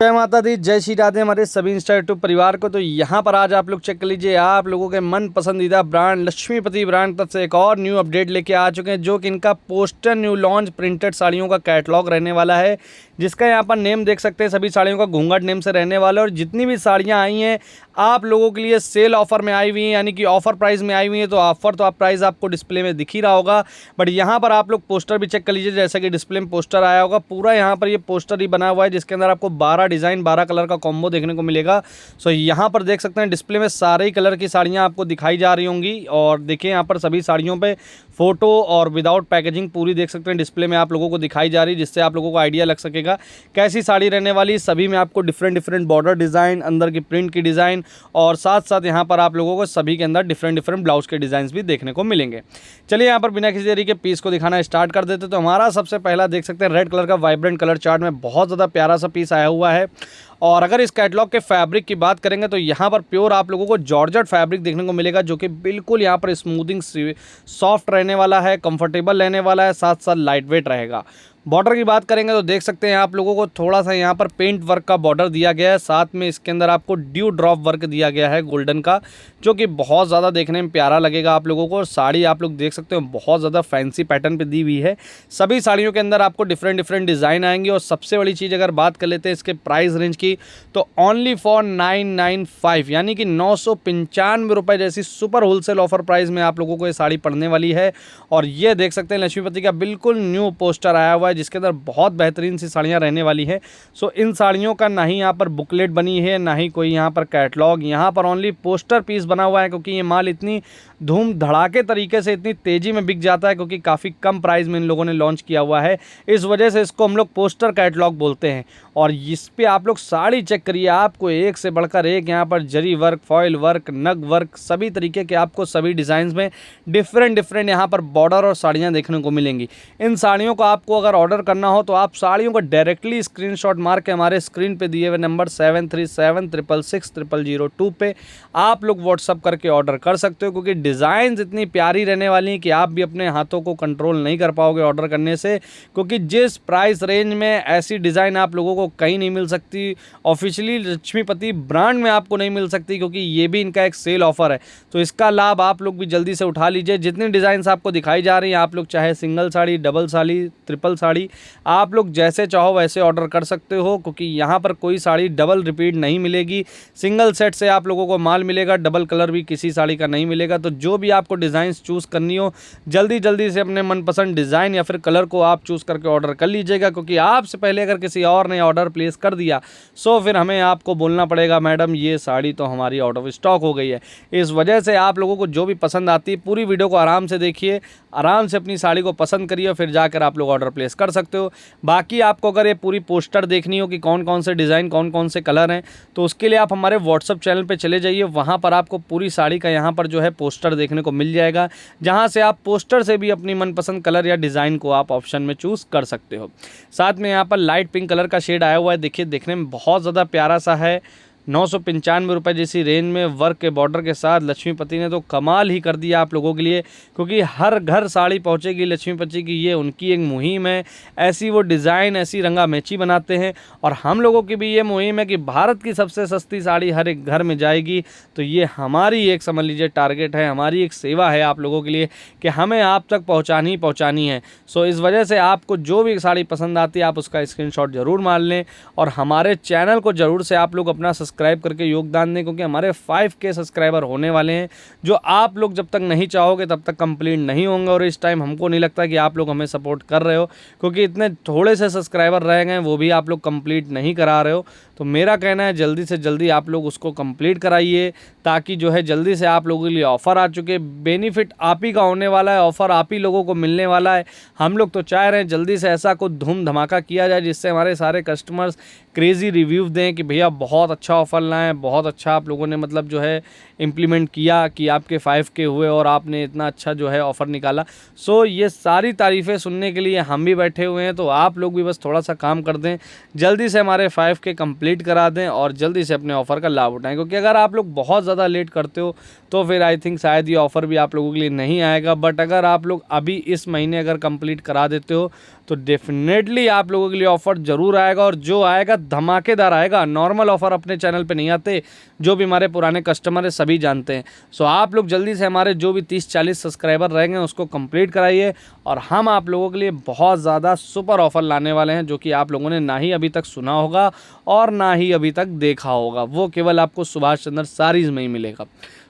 जय माता दी, जय श्री राधे हमारे सभी इंस्टा यूट्यूब परिवार को। तो यहाँ पर आज आप लोग चेक कर लीजिए, आप लोगों के मन पसंदीदा ब्रांड लक्ष्मीपति ब्रांड तरफ से एक और न्यू अपडेट लेके आ चुके हैं, जो कि इनका पोस्टर न्यू लॉन्च प्रिंटेड साड़ियों का कैटलॉग रहने वाला है, जिसका यहाँ पर नेम देख सकते हैं। सभी साड़ियों का घूंघट नेम से रहने वाला है। और जितनी भी साड़ियाँ आई हैं आप लोगों के लिए सेल ऑफर में आई हुई हैं, यानी कि ऑफर प्राइस में आई हुई हैं। तो ऑफर तो आप प्राइस आपको डिस्प्ले में दिख ही रहा होगा, बट यहाँ पर आप लोग पोस्टर भी चेक कर लीजिए। जैसा कि डिस्प्ले में पोस्टर आया होगा, पूरा यहाँ पर ये पोस्टर ही बना हुआ है, जिसके अंदर आपको 12 डिज़ाइन 12 कलर का कॉम्बो देखने को मिलेगा। सो यहाँ पर देख सकते हैं डिस्प्ले में सारे ही कलर की साड़ियाँ आपको दिखाई जा रही होंगी। और देखिए यहाँ पर सभी साड़ियों पे फोटो और विदाउट पैकेजिंग पूरी देख सकते हैं डिस्प्ले में आप लोगों को दिखाई जा रही है, जिससे आप लोगों को आइडिया लग सकेगा कैसी साड़ी रहने वाली। सभी में आपको डिफरेंट बॉर्डर डिज़ाइन, अंदर की प्रिंट की डिज़ाइन, और साथ साथ यहाँ पर आप लोगों को सभी के अंदर डिफरेंट ब्लाउज के डिज़ाइन भी देखने को मिलेंगे। चलिए यहाँ पर बिना किसी देरी के पीस को दिखाना स्टार्ट कर देते। तो हमारा सबसे पहला देख सकते हैं रेड कलर का वाइब्रेंट कलर चार्ट में बहुत ज़्यादा प्यारा सा पीस आया हुआ है। और अगर इस कैटलॉग के फैब्रिक की बात करेंगे तो यहाँ पर प्योर आप लोगों को जॉर्जेट फैब्रिक देखने को मिलेगा, जो कि बिल्कुल यहाँ पर स्मूथिंग सॉफ्ट रहने वाला है, कंफर्टेबल रहने वाला है, साथ साथ लाइट वेट रहेगा। बॉर्डर की बात करेंगे तो देख सकते हैं आप लोगों को थोड़ा सा यहाँ पर पेंट वर्क का बॉर्डर दिया गया है, साथ में इसके अंदर आपको ड्यू ड्रॉप वर्क दिया गया है गोल्डन का, जो कि बहुत ज़्यादा देखने में प्यारा लगेगा आप लोगों को। और साड़ी आप लोग देख सकते हो बहुत ज़्यादा फैंसी पैटर्न पे दी हुई है। सभी साड़ियों के अंदर आपको डिफरेंट डिज़ाइन आएंगे। और सबसे बड़ी चीज़ अगर बात कर लेते हैं इसके प्राइस रेंज की, तो ओनली फॉर 995 यानी कि 995 रुपये जैसी सुपर होलसेल ऑफर प्राइस में आप लोगों को ये साड़ी पड़ने वाली है। और ये देख सकते हैं लक्ष्मीपति का बिल्कुल न्यू पोस्टर आया हुआ है, जिसके अंदर बहुत बेहतरीन सी साड़ियाँ रहने वाली है। सो इन साड़ियों का ना ही यहाँ पर बुकलेट बनी है, ना ही कोई यहाँ पर कैटलॉग, यहाँ पर ओनली पोस्टर पीस बना हुआ है, क्योंकि ये माल इतनी धूम धड़ाके तरीके से इतनी तेज़ी में बिक जाता है, क्योंकि काफ़ी कम प्राइस में इन लोगों ने लॉन्च किया हुआ है। इस वजह से इसको हम लोग पोस्टर कैटलॉग बोलते हैं। और इस पे आप लोग साड़ी चेक करिए, आपको एक से बढ़कर एक यहाँ पर जरी वर्क, फॉयल वर्क, नग वर्क, सभी तरीके के आपको सभी डिज़ाइंस में डिफरेंट यहाँ पर बॉर्डर और साड़ियाँ देखने को मिलेंगी। इन साड़ियों को आपको अगर ऑर्डर करना हो तो आप साड़ियों को डायरेक्टली स्क्रीनशॉट मार के हमारे स्क्रीन पे दिए हुए नंबर 7376660002 पे आप लोग व्हाट्सअप करके ऑर्डर कर सकते हो, क्योंकि डिज़ाइंस इतनी प्यारी रहने वाली हैं कि आप भी अपने हाथों को कंट्रोल नहीं कर पाओगे ऑर्डर करने से, क्योंकि जिस प्राइस रेंज में ऐसी डिज़ाइन आप लोगों को कहीं नहीं मिल सकती, ऑफिशियली लक्ष्मीपति ब्रांड में आपको नहीं मिल सकती, क्योंकि ये भी इनका एक सेल ऑफर है। तो इसका लाभ आप लोग भी जल्दी से उठा लीजिए। जितनी डिज़ाइंस आपको दिखाई जा रही हैं, आप लोग चाहे single sari, double sari, triple sari, आप लोग जैसे चाहो वैसे ऑर्डर कर सकते हो, क्योंकि यहाँ पर कोई साड़ी डबल रिपीट नहीं मिलेगी। सिंगल सेट से आप लोगों को माल मिलेगा, डबल कलर भी किसी साड़ी का नहीं मिलेगा। तो जो भी आपको डिज़ाइंस चूज़ करनी हो, जल्दी से अपने मनपसंद डिज़ाइन या फिर कलर को आप चूज़ करके ऑर्डर कर लीजिएगा, क्योंकि आपसे पहले अगर किसी और ने ऑर्डर प्लेस कर दिया सो फिर हमें आपको बोलना पड़ेगा मैडम ये साड़ी तो हमारी आउट ऑफ स्टॉक हो गई है। इस वजह से आप लोगों को जो भी पसंद आती है, पूरी वीडियो को आराम से देखिए, आराम से अपनी साड़ी को पसंद करिए, फिर जाकर आप लोग ऑर्डर प्लेस कर सकते हो। बाकी आपको अगर ये पूरी पोस्टर देखनी हो कि कौन कौन से डिज़ाइन, कौन कौन से कलर हैं, तो उसके लिए आप हमारे व्हाट्सअप चैनल पे चले जाइए। वहाँ पर आपको पूरी साड़ी का यहाँ पर जो है पोस्टर देखने को मिल जाएगा, जहाँ से आप पोस्टर से भी अपनी मनपसंद कलर या डिज़ाइन को आप ऑप्शन में चूज़ कर सकते हो। साथ में यहाँ पर लाइट पिंक कलर का शेड आया हुआ है, देखिए देखने में बहुत ज़्यादा प्यारा सा है। 995 रुपये जैसी रेंज में वर्क के बॉर्डर के साथ लक्ष्मीपति ने तो कमाल ही कर दिया आप लोगों के लिए, क्योंकि हर घर साड़ी पहुंचेगी लक्ष्मीपति की, ये उनकी एक मुहिम है। ऐसी वो डिज़ाइन, ऐसी रंगा मैची बनाते हैं, और हम लोगों की भी ये मुहिम है कि भारत की सबसे सस्ती साड़ी हर एक घर में जाएगी। तो ये हमारी एक समझ लीजिए टारगेट है, हमारी एक सेवा है आप लोगों के लिए कि हमें आप तक पहुँचानी है। सो इस वजह से आपको जो भी साड़ी पसंद आती है आप उसका स्क्रीनशॉट ज़रूर मार लें, और हमारे चैनल को ज़रूर से आप लोग अपना सब्सक्राइब करके योगदान दें, क्योंकि हमारे 5K सब्सक्राइबर होने वाले हैं, जो आप लोग जब तक नहीं चाहोगे तब तक कंप्लीट नहीं होंगे। और इस टाइम हमको नहीं लगता कि आप लोग हमें सपोर्ट कर रहे हो, क्योंकि इतने थोड़े से सब्सक्राइबर रह गए वो भी आप लोग कंप्लीट नहीं करा रहे हो। तो मेरा कहना है जल्दी से जल्दी आप लोग उसको कंप्लीट कराइए, ताकि जो है जल्दी से आप लोगों के लिए ऑफ़र आ चुके, बेनिफिट आप ही का होने वाला है, ऑफ़र आप ही लोगों को मिलने वाला है। हम लोग तो चाह रहे हैं जल्दी से ऐसा कुछ धूम धमाका किया जाए, जिससे हमारे सारे कस्टमर्स क्रेज़ी रिव्यू दें कि भैया बहुत अच्छा ऑफ़र लाएँ, बहुत अच्छा आप लोगों ने मतलब जो है इम्प्लीमेंट किया कि आपके 5K हुए और आपने इतना अच्छा जो है ऑफ़र निकाला। सो ये सारी तारीफ़ें सुनने के लिए हम भी बैठे हुए हैं, तो आप लोग भी बस थोड़ा सा काम कर दें, जल्दी से हमारे 5K कंप्लीट कंप्लीट करा दें और जल्दी से अपने ऑफ़र का लाभ उठाएं, क्योंकि अगर आप लोग बहुत ज़्यादा लेट करते हो तो फिर आई थिंक शायद ये ऑफ़र भी आप लोगों के लिए नहीं आएगा। बट अगर आप लोग अभी इस महीने अगर कंप्लीट करा देते हो तो डेफिनेटली आप लोगों के लिए ऑफ़र ज़रूर आएगा, और जो आएगा धमाकेदार आएगा। नॉर्मल ऑफ़र अपने चैनल पे नहीं आते, जो भी हमारे पुराने कस्टमर है सभी जानते हैं। सो आप लोग जल्दी से हमारे जो भी 30-40 सब्सक्राइबर रहेंगे उसको कंप्लीट कराइए, और हम आप लोगों के लिए बहुत ज़्यादा सुपर ऑफ़र लाने वाले हैं, जो कि आप लोगों ने ना ही अभी तक सुना होगा और ना ही अभी तक देखा होगा। वो केवल आपको सुभाष चंद्र साड़ीज़ में ही मिलेगा।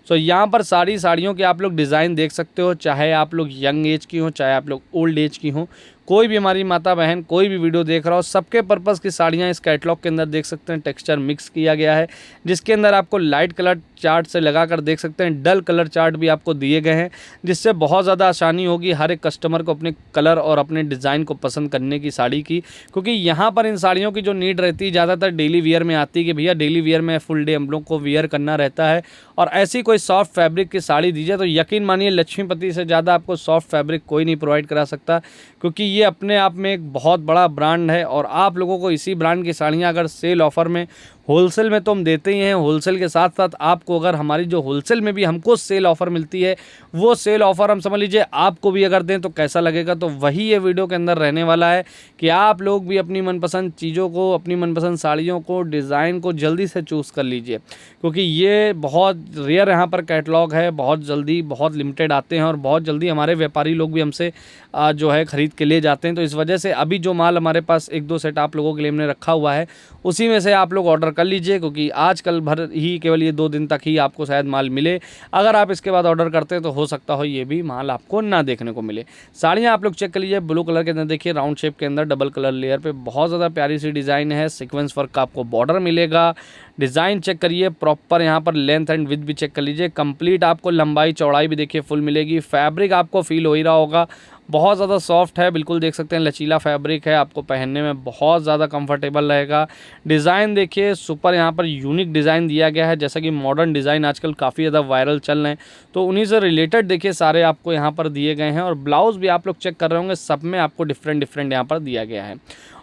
सो यहाँ पर साड़ियों के आप लोग डिज़ाइन देख सकते हो, चाहे आप लोग यंग एज की हो, चाहे आप लोग ओल्ड एज की हो, कोई भी हमारी माता बहन कोई भी वीडियो देख रहा हो, सबके पर्पज़ की साड़ियाँ इस कैटलॉग के अंदर देख सकते हैं। टेक्सचर मिक्स किया गया है, जिसके अंदर आपको लाइट कलर चार्ट से लगाकर देख सकते हैं, डल कलर चार्ट भी आपको दिए गए हैं, जिससे बहुत ज़्यादा आसानी होगी हर एक कस्टमर को अपने कलर और अपने डिज़ाइन को पसंद करने की साड़ी की। क्योंकि यहाँ पर इन साड़ियों की जो नीड रहती है ज़्यादातर डेली वियर में आती है कि भैया डेली वियर में फुल डे हम लोग को वियर करना रहता है, और ऐसी कोई सॉफ्ट फैब्रिक की साड़ी दीजिए तो यकीन मानिए लक्ष्मीपति से ज़्यादा आपको सॉफ्ट फैब्रिक कोई नहीं प्रोवाइड करा सकता, क्योंकि ये अपने आप में एक बहुत बड़ा ब्रांड है। और आप लोगों को इसी ब्रांड की साड़ियाँ अगर सेल ऑफ़र में, होलसेल में तो हम देते ही हैं, होलसेल के साथ साथ आपको अगर हमारी जो होलसेल में भी हमको सेल ऑफ़र मिलती है, वो सेल ऑफ़र हम समझ लीजिए आपको भी अगर दें तो कैसा लगेगा। तो वही ये वीडियो के अंदर रहने वाला है कि आप लोग भी अपनी मनपसंद चीज़ों को, अपनी मनपसंद साड़ियों को, डिज़ाइन को जल्दी से चूज़ कर लीजिए, क्योंकि ये बहुत रेयर यहाँ पर कैटलॉग है, बहुत जल्दी बहुत लिमिटेड आते हैं, और बहुत जल्दी हमारे व्यापारी लोग भी हमसे जो है ख़रीद के ले जाते हैं। तो इस वजह से अभी जो माल हमारे पास 1-2 सेट आप लोगों के लिए हमने रखा हुआ है, उसी में से आप लोग ऑर्डर कर लीजिए, क्योंकि आज कल भर ही केवल ये 2 दिन तक ही आपको शायद माल मिले। अगर आप इसके बाद ऑर्डर करते हैं तो हो सकता हो ये भी माल आपको ना देखने को मिले। साड़ियाँ आप लोग चेक कर लीजिए, ब्लू कलर के अंदर देखिए राउंड शेप के अंदर डबल कलर लेयर पे बहुत ज़्यादा प्यारी सी डिज़ाइन है, सीक्वेंस वर्क का आपको बॉर्डर मिलेगा। डिज़ाइन चेक करिए प्रॉपर, यहाँ पर लेंथ एंड विड्थ भी चेक कर लीजिए, कंप्लीट आपको लंबाई चौड़ाई भी देखिए फुल मिलेगी। फैब्रिक आपको फील हो ही रहा होगा, बहुत ज़्यादा सॉफ्ट है, बिल्कुल देख सकते हैं लचीला फैब्रिक है, आपको पहनने में बहुत ज़्यादा कंफर्टेबल रहेगा। डिज़ाइन देखिए सुपर, यहाँ पर यूनिक डिज़ाइन दिया गया है, जैसा कि मॉडर्न डिज़ाइन आजकल काफ़ी ज़्यादा वायरल चल रहे हैं, तो उन्हीं से रिलेटेड देखिए सारे आपको यहाँ पर दिए गए हैं। और ब्लाउज़ भी आप लोग चेक कर रहे होंगे, सब में आपको डिफरेंट यहाँ पर दिया गया है।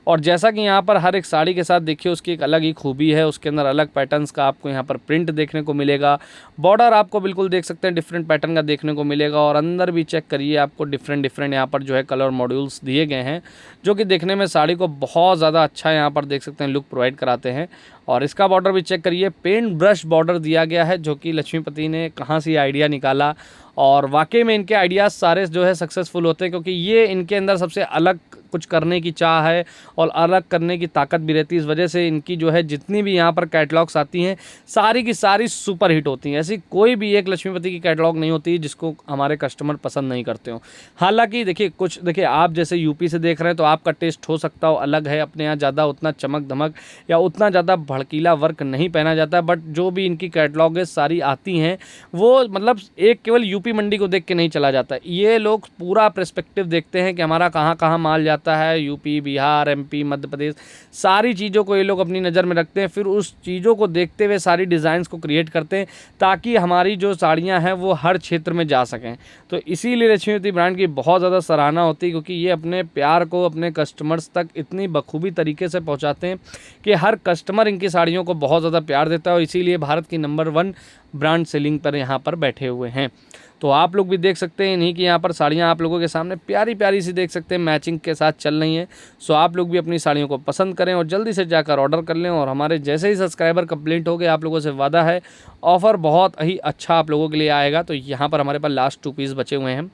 और जैसा कि यहाँ पर हर एक साड़ी के साथ देखिए उसकी एक अलग ही खूबी है, उसके अंदर अलग पैटर्न्स का आपको यहाँ पर प्रिंट देखने को मिलेगा। बॉर्डर आपको बिल्कुल देख सकते हैं डिफरेंट पैटर्न का देखने को मिलेगा, और अंदर भी चेक करिए आपको डिफरेंट यहाँ पर जो है कलर मॉड्यूल्स दिए गए हैं, जो कि देखने में साड़ी को बहुत ज़्यादा अच्छा यहाँ पर देख सकते हैं लुक प्रोवाइड कराते हैं। और इसका बॉर्डर भी चेक करिए, पेंट ब्रश बॉर्डर दिया गया है, जो कि लक्ष्मीपति ने कहाँ से आइडिया निकाला, और वाकई में इनके आइडियाज़ सारे जो है सक्सेसफुल होते हैं, क्योंकि ये इनके अंदर सबसे अलग कुछ करने की चाह है और अलग करने की ताकत भी रहती है। इस वजह से इनकी जो है जितनी भी यहाँ पर कैटलॉग्स आती हैं सारी की सारी सुपर हिट होती हैं। ऐसी कोई भी एक लक्ष्मीपति की कैटलॉग नहीं होती जिसको हमारे कस्टमर पसंद नहीं करते हो। हालांकि देखिए आप जैसे यूपी से देख रहे हैं तो आपका टेस्ट हो सकता हो अलग है, अपने यहाँ ज़्यादा उतना चमक धमक या उतना ज़्यादा भड़कीला वर्क नहीं पहना जाता, बट जो भी इनकी कैटलॉग है सारी आती हैं वो मतलब एक केवल यूपी मंडी को देख के नहीं चला जाता, ये लोग पूरा पर्सपेक्टिव देखते हैं कि हमारा कहाँ कहाँ माल जाता है, यूपी, बिहार, एमपी, मध्य प्रदेश, सारी चीज़ों को ये लोग अपनी नज़र में रखते हैं। फिर उस चीज़ों को देखते हुए सारी डिज़ाइंस को क्रिएट करते हैं ताकि हमारी जो साड़ियाँ हैं वो हर क्षेत्र में जा सकें। तो इसीलिए लक्ष्मीपति ब्रांड की बहुत ज़्यादा सराहना होती है, क्योंकि ये अपने प्यार को अपने कस्टमर्स तक इतनी बखूबी तरीके से पहुँचाते हैं कि हर कस्टमर इनकी साड़ियों को बहुत ज़्यादा प्यार देता है, और इसीलिए भारत की नंबर 1 ब्रांड सेलिंग पर यहाँ पर बैठे हुए हैं। तो आप लोग भी देख सकते हैं इन्हीं की यहाँ पर साड़ियाँ आप लोगों के सामने प्यारी प्यारी सी देख सकते हैं मैचिंग के साथ चल रही हैं। सो आप लोग भी अपनी साड़ियों को पसंद करें और जल्दी से जाकर ऑर्डर कर लें। और हमारे जैसे ही सब्सक्राइबर कंप्लीट हो गए आप लोगों से वादा है ऑफ़र बहुत ही अच्छा आप लोगों के लिए आएगा। तो यहाँ पर हमारे पास लास्ट 2 पीस बचे हुए हैं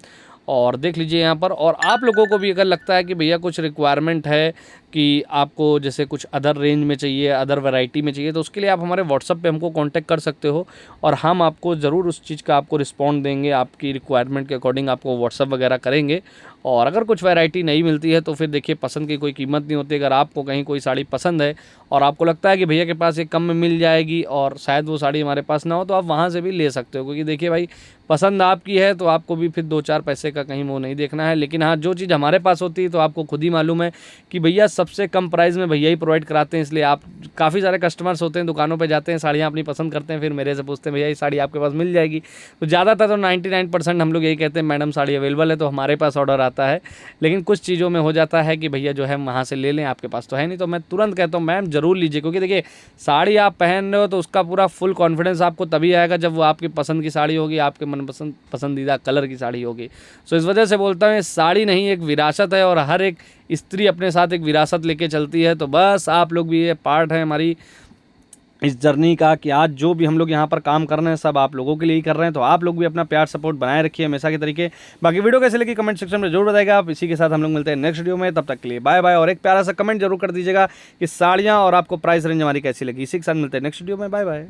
और देख लीजिए यहाँ पर। और आप लोगों को भी अगर लगता है कि भैया कुछ रिक्वायरमेंट है कि आपको जैसे कुछ अदर रेंज में चाहिए, अदर वैरायटी में चाहिए, तो उसके लिए आप हमारे व्हाट्सअप पे हमको कांटेक्ट कर सकते हो और हम आपको ज़रूर उस चीज़ का आपको रिस्पॉन्ड देंगे, आपकी रिक्वायरमेंट के अकॉर्डिंग आपको व्हाट्सअप वगैरह करेंगे। और अगर कुछ वैरायटी नहीं मिलती है तो फिर देखिए पसंद की कोई कीमत नहीं होती। अगर आपको कहीं कोई साड़ी पसंद है और आपको लगता है कि भैया के पास ये कम में मिल जाएगी और शायद वो साड़ी हमारे पास ना हो, तो आप वहाँ से भी ले सकते हो, क्योंकि देखिए भाई पसंद आपकी है तो आपको भी फिर 2-4 पैसे का कहीं वो नहीं देखना है। लेकिन हाँ, जो चीज़ हमारे पास होती है तो आपको खुद ही मालूम है कि भैया सबसे कम प्राइस में भैया ही प्रोवाइड कराते हैं। इसलिए आप काफ़ी सारे कस्टमर्स होते हैं, दुकानों पे जाते हैं, साड़ियाँ अपनी पसंद करते हैं, फिर मेरे से पूछते हैं भैया ये साड़ी आपके पास मिल जाएगी। तो ज़्यादातर तो 99% हम लोग यही कहते हैं मैडम साड़ी अवेलेबल है, तो हमारे पास ऑर्डर आता है। लेकिन कुछ चीज़ों में हो जाता है कि भैया जो है वहाँ से ले लें, आपके पास तो है नहीं, तो मैं तुरंत कहता हूँ मैम ज़रूर लीजिए, क्योंकि देखिए साड़ी आप पहन रहे हो तो उसका पूरा फुल कॉन्फिडेंस आपको तभी आएगा जब वो आपकी पसंद की साड़ी होगी, आपके मनपसंद पसंदीदा कलर की साड़ी होगी। सो इस वजह से बोलता हूँ साड़ी नहीं एक विरासत है, और हर एक स्त्री अपने साथ एक विरासत लेके चलती है। तो बस आप लोग भी ये पार्ट है हमारी इस जर्नी का कि आज जो भी हम लोग यहाँ पर काम कर रहे हैं सब आप लोगों के लिए ही कर रहे हैं। तो आप लोग भी अपना प्यार सपोर्ट बनाए रखिए हमेशा के तरीके। बाकी वीडियो कैसे लगी कमेंट सेक्शन में जरूर बताएगा आप। इसी के साथ हम लोग मिलते हैं नेक्स्ट वीडियो में, तब तक के लिए बाय बाय। और एक प्यारा सा कमेंट जरूर कर दीजिएगा कि साड़ियाँ और आपको प्राइस रेंज हमारी कैसी लगी। इसी के साथ मिलते हैं नेक्स्ट वीडियो में, बाय बाय।